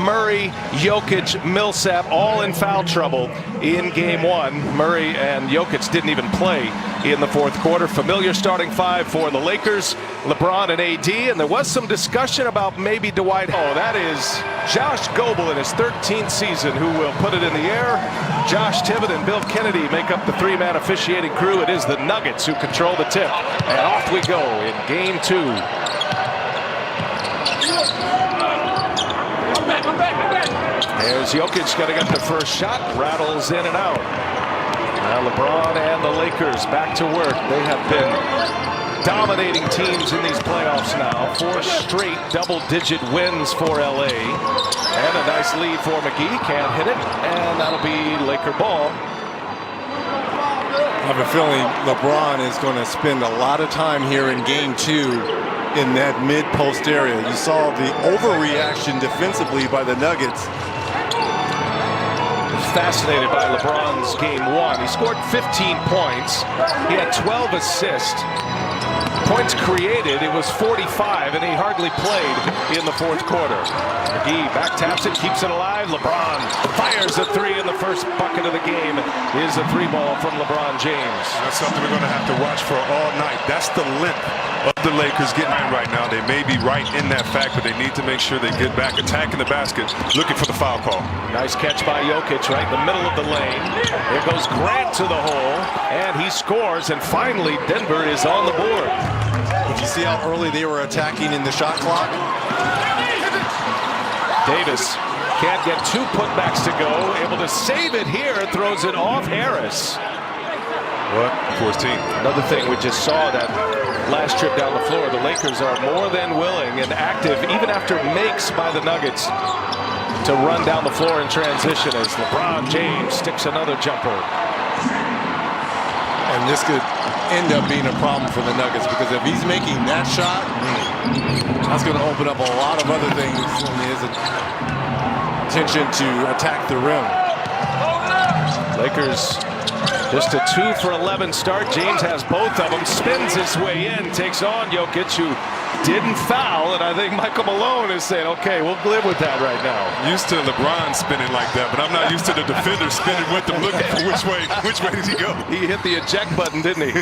Murray, Jokic, Millsap, all in foul trouble in game one. Murray and Jokic didn't even play in the fourth quarter. Familiar starting five for the Lakers, LeBron and AD, and there was some discussion about maybe Dwight. Oh, that is Josh Goebel in his 13th season who will put it in the air. Josh Tibbett and Bill Kennedy make up the three-man officiating crew. It is the Nuggets who control the tip, and off we go in game two. There's Jokic going to get the first shot, rattles in and out. Now LeBron and the Lakers back to work. They have been dominating teams in these playoffs now. 4 straight double-digit wins for LA. And a nice lead for McGee. Can't hit it, and that'll be Laker ball. I have a feeling LeBron is going to spend a lot of time here in game two in that mid-post area. You saw the overreaction defensively by the Nuggets. Fascinated by LeBron's game one. He scored 15 points. He had 12 assists. Points created, it was 45, and he hardly played in the fourth quarter. McGee back taps it, keeps it alive. LeBron fires a three in the first bucket of the game. Is a three ball from LeBron James. That's something we're going to have to watch for all night. That's the length of the Lakers getting in right now. They may be right in that fact, but they need to make sure they get back, attacking the basket, looking for the foul call. Nice catch by Jokic right in the middle of the lane. Here goes Grant to the hole, and he scores, and finally Denver is on the board. Did you see how early they were attacking in the shot clock? Davis can't get 2 putbacks to go. Able to save it here. Throws it off Harris. What? For his team. Another thing we just saw that last trip down the floor. The Lakers are more than willing and active, even after makes by the Nuggets, to run down the floor in transition as LeBron James sticks another jumper. And this could end up being a problem for the Nuggets, because if he's making that shot, that's going to open up a lot of other things in his intention to attack the rim. Lakers just a 2 for 11 start. James has both of them, spins his way in, takes on Jokic, who didn't foul, and I think Michael Malone is saying, okay, we'll live with that right now. Used to LeBron spinning like that, but I'm not used to the defender spinning with him, looking for which way does he go? He hit the eject button, didn't he?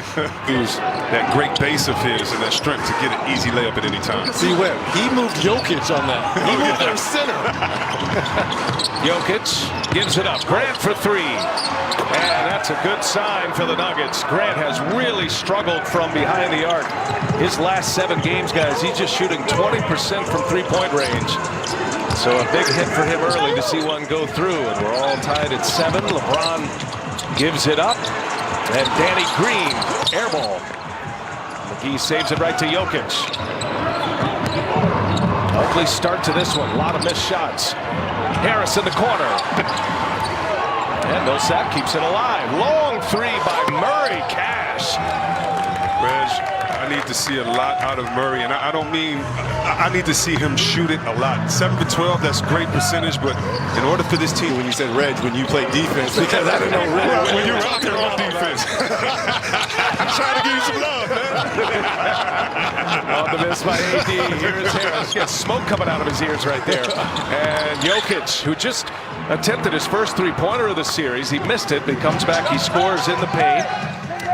That great base of his and that strength to get an easy layup at any time. See, Webb, he moved Jokic on that. He moved their center. Jokic gives it up. Grant for 3. And that's a good sign for the Nuggets. Grant has really struggled from behind the arc. His last 7 games, guys, he's just shooting 20% from three-point range. So a big hit for him early to see one go through. And we're all tied at 7. LeBron gives it up. And Danny Green, air ball. McGee saves it right to Jokic. Ugly start to this one. A lot of missed shots. Harris in the corner. And Millsap keeps it alive. Long 3 by Murray. Cash. Reg, I need to see a lot out of Murray, and I don't mean I need to see him shoot it a lot. 7 for 12, that's great percentage, but in order for this team, when you said Reg, when you play defense, because I didn't know Reg. When you're out there on defense, I'm trying to give you some love, man. On the miss by AD. Here's Harris. Gets smoke coming out of his ears right there. And Jokic, who just attempted his first three-pointer of the series. He missed it, but he comes back, he scores in the paint.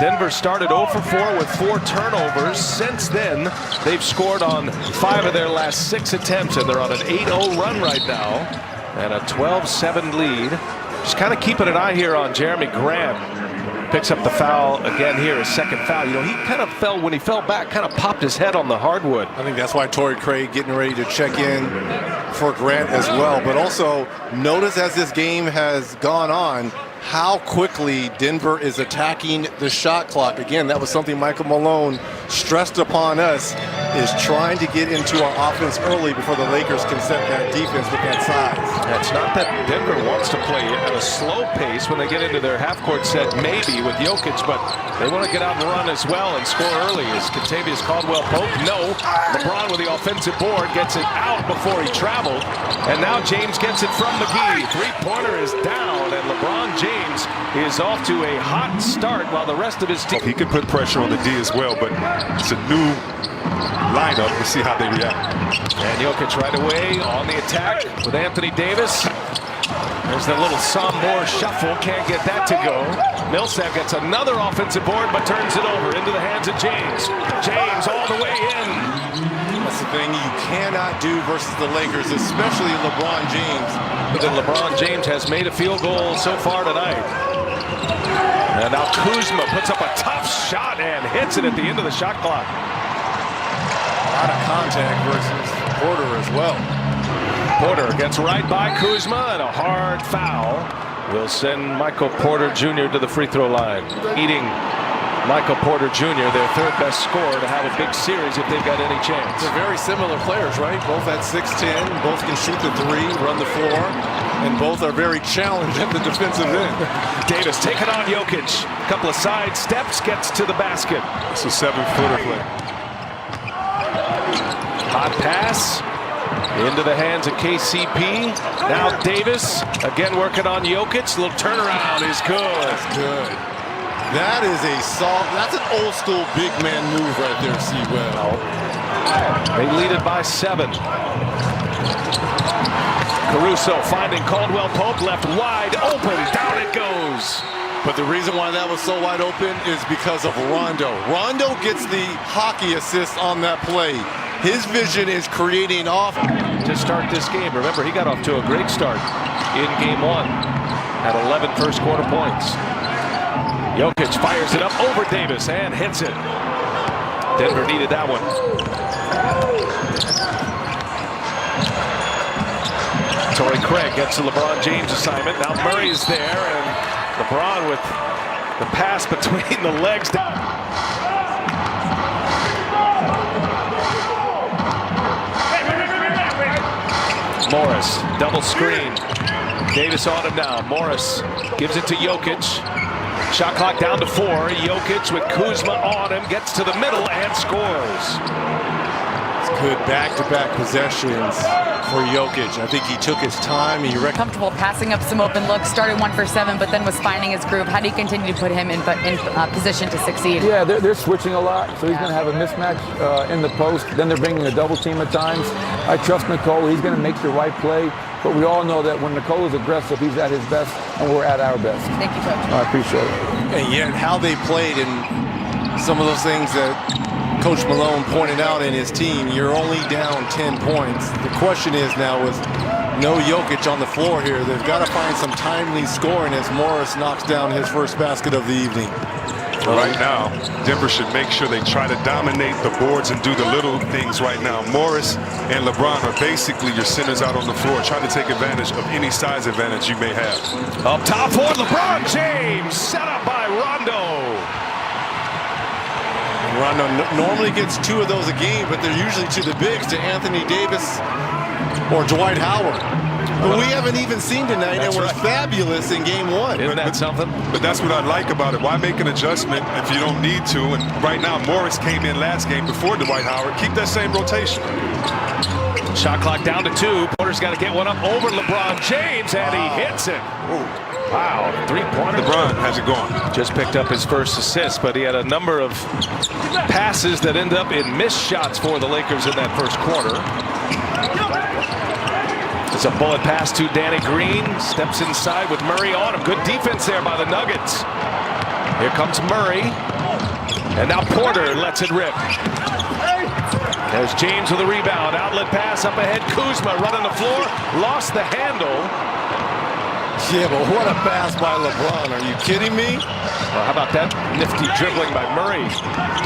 Denver started 0 for 4 with 4 turnovers. Since then, they've scored on 5 of their last 6 attempts, and they're on an 8-0 run right now, and a 12-7 lead. Just kind of keeping an eye here on Jeremy Grant. Picks up the foul again here, his second foul. You know, he kind of fell, when he fell back, kind of popped his head on the hardwood. I think that's why Torrey Craig getting ready to check in for Grant as well. But also, notice as this game has gone on, how quickly Denver is attacking the shot clock. Again, that was something Michael Malone stressed upon us, is trying to get into our offense early before the Lakers can set that defense with that size. It's not that Denver wants to play at a slow pace when they get into their half-court set, maybe with Jokic, but they want to get out and run as well and score early. Is Kentavious Caldwell-Pope? No. LeBron with the offensive board gets it out before he traveled, and now James gets it from McGee. Three-pointer is down, and LeBron James is off to a hot start while the rest of his team. He can put pressure on the D as well, but it's a new lineup. We'll see how they react. And Jokic right away on the attack with Anthony Davis. There's the little Sombor shuffle. Can't get that to go. Millsap gets another offensive board, but turns it over into the hands of James. James all the way in. That's the thing you cannot do versus the Lakers, especially LeBron James. But then LeBron James has made a field goal so far tonight. And now Kuzma puts up a tough shot and hits it at the end of the shot clock. A lot of contact versus Porter as well. Porter gets right by Kuzma, and a hard foul will send Michael Porter Jr. to the free throw line. Eating Michael Porter Jr., their third best scorer, to have a big series if they've got any chance. They're very similar players, right? Both at 6'10", both can shoot the three, run the floor, and both are very challenged at the defensive end. Davis taking on Jokic. A couple of side steps, gets to the basket. It's a 7-footer play. Hot pass into the hands of KCP. Now Davis again working on Jokic. Little turnaround is good. That's good. That is that's an old school big man move right there, C-Webb. They lead it by 7. Caruso finding Caldwell Pope left wide open. Down it goes. But the reason why that was so wide open is because of Rondo. Rondo gets the hockey assist on that play. His vision is creating off. To start this game. Remember, he got off to a great start in game 1. Had 11 first quarter points. Jokic fires it up over Davis and hits it. Denver needed that one. Torrey Craig gets the LeBron James assignment. Now Murray's there, and LeBron with the pass between the legs. Morris, double screen. Davis on him now. Morris gives it to Jokic. Shot clock down to 4. Jokic with Kuzma on him, gets to the middle and scores. It's good back-to-back possessions for Jokic. I think he took his time. He comfortable passing up some open looks, started 1 for 7, but then was finding his groove. How do you continue to put him in position to succeed? Yeah, they're switching a lot, so he's going to have a mismatch in the post. Then they're bringing a double team at times. I trust Nicole. He's going to make the right play. But we all know that when Nicole is aggressive, he's at his best, and we're at our best. Thank you, Coach. I appreciate it. And yet how they played and some of those things that Coach Malone pointed out in his team, you're only down 10 points. The question is now with no Jokic on the floor here, they've got to find some timely scoring as Morris knocks down his first basket of the evening. Right now, Denver should make sure they try to dominate the boards and do the little things right now. Morris and LeBron are basically your centers out on the floor, trying to take advantage of any size advantage you may have. Up top for LeBron James, set up by Rondo. Rondo normally gets 2 of those a game, but they're usually to the bigs, to Anthony Davis or Dwight Howard. But we haven't even seen tonight, and was fabulous in game 1. Isn't that something? But that's what I like about it. Why make an adjustment if you don't need to? And right now, Morris came in last game before Dwight Howard. Keep that same rotation. Shot clock down to 2. Porter's got to get one up over LeBron James, and he hits it. Wow, 3-pointer. LeBron has it going. Just picked up his first assist, but he had a number of passes that ended up in missed shots for the Lakers in that first quarter. It's a bullet pass to Danny Green. Steps inside with Murray on him. Good defense there by the Nuggets. Here comes Murray. And now Porter lets it rip. There's James with a rebound. Outlet pass up ahead. Kuzma running the floor. Lost the handle. Yeah, but what a pass by LeBron. Are you kidding me? Well, how about that nifty dribbling by Murray?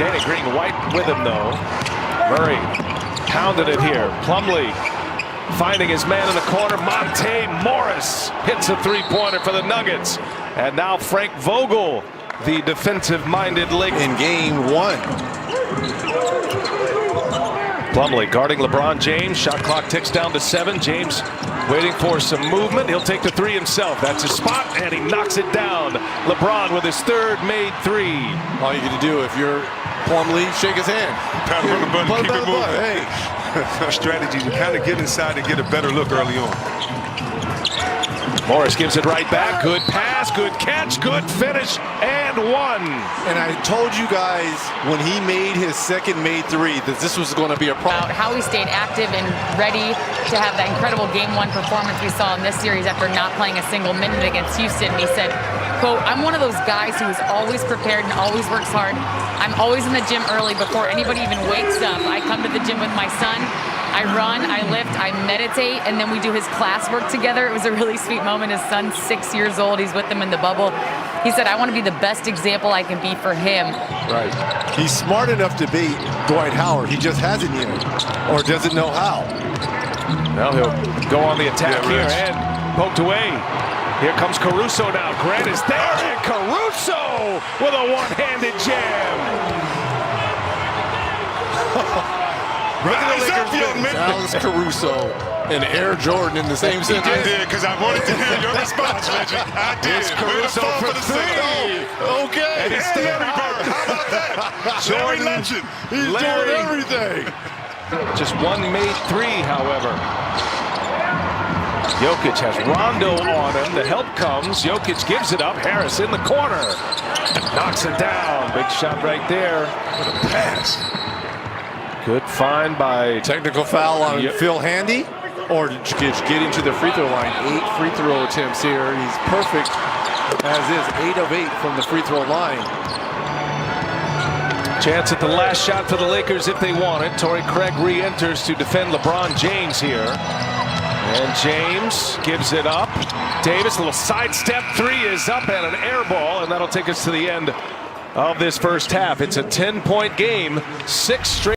Danny Green white with him, though. Murray pounded it here. Plumlee finding his man in the corner. Monte Morris hits a 3-pointer for the Nuggets. And now Frank Vogel, the defensive-minded Laker. In game 1. Plumlee guarding LeBron James. Shot clock ticks down to 7. James waiting for some movement. He'll take the 3 himself. That's his spot, and he knocks it down. LeBron with his 3rd made 3. All you got to do if you're Plumlee, shake his hand. Pat him on the button, keep it moving. Hey. Strategy to kind of get inside and get a better look early on. Morris gives it right back. Good pass, good catch, good finish, and one. And I told you guys when he made his second made three that this was going to be a problem. How he stayed active and ready to have that incredible Game 1 performance we saw in this series after not playing a single minute against Houston. And he said, quote, "I'm one of those guys who is always prepared and always works hard. I'm always in the gym early before anybody even wakes up. I come to the gym with my son. I run, I lift, I meditate, and then we do his classwork together." It was a really sweet moment. His son's 6 years old. He's with him in the bubble. He said, "I want to be the best example I can be for him." Right. He's smart enough to beat Dwight Howard. He just hasn't yet, or doesn't know how. Now he'll go on the attack here and poked away. Here comes Caruso now. Grant is there, and Caruso with a one-handed jam. Rise up, young man. Alex Caruso and Air Jordan in the same sentence. I did, because I wanted to hear your response, Reggie. I did. It's Caruso for three. Okay. And he's still Larry Bird. How about that? Larry Legend. He's doing everything. Just one made three, however. Jokic has Rondo on him. The help comes. Jokic gives it up. Harris in the corner. Knocks it down. Big shot right there. What a pass. Good find by... Technical foul on Phil Handy, or getting to the free throw line. 8 free throw attempts here. He's perfect as is. 8 of 8 from the free throw line. Chance at the last shot for the Lakers if they want it. Torrey Craig re-enters to defend LeBron James here. And James gives it up. Davis, a little sidestep three is up and an air ball, and that'll take us to the end of this first half. It's a 10-point game, 6 straight.